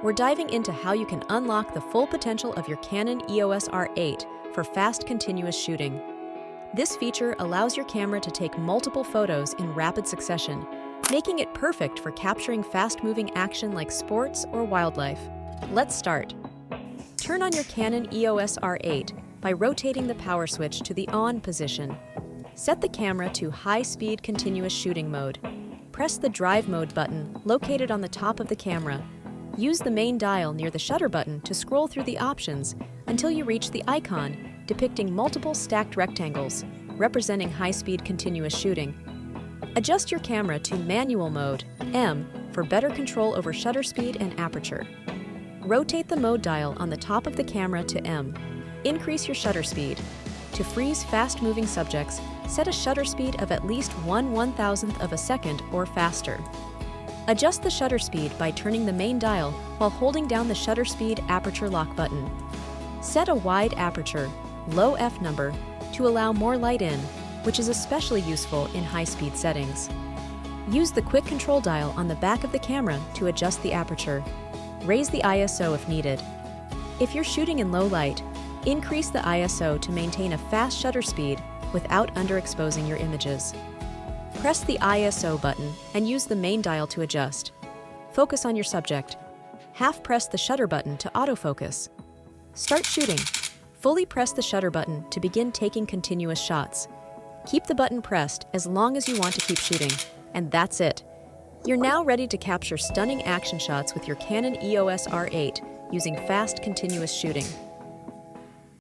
we're diving into how you can unlock the full potential of your Canon EOS R8 for fast, continuous shooting. This feature allows your camera to take multiple photos in rapid succession, making it perfect for capturing fast-moving action like sports or wildlife. Let's start. Turn on your Canon EOS R8 by rotating the power switch to the on position. Set the camera to high-speed continuous shooting mode. Press the drive mode button located on the top of the camera. Use the main dial near the shutter button to scroll through the options until you reach the icon depicting multiple stacked rectangles, representing high-speed continuous shooting. Adjust your camera to manual mode, M, for better control over shutter speed and aperture. Rotate the mode dial on the top of the camera to M. Increase your shutter speed. To freeze fast-moving subjects, set a shutter speed of at least 1/1000th of a second or faster. Adjust the shutter speed by turning the main dial while holding down the shutter speed aperture lock button. Set a wide aperture, low f number, to allow more light in, which is especially useful in high-speed settings. Use the quick control dial on the back of the camera to adjust the aperture. Raise the ISO if needed. If you're shooting in low light, increase the ISO to maintain a fast shutter speed without underexposing your images. Press the ISO button and use the main dial to adjust. Focus on your subject. Half press the shutter button to autofocus. Start shooting. Fully press the shutter button to begin taking continuous shots. Keep the button pressed as long as you want to keep shooting, and that's it. You're now ready to capture stunning action shots with your Canon EOS R8 using fast, continuous shooting.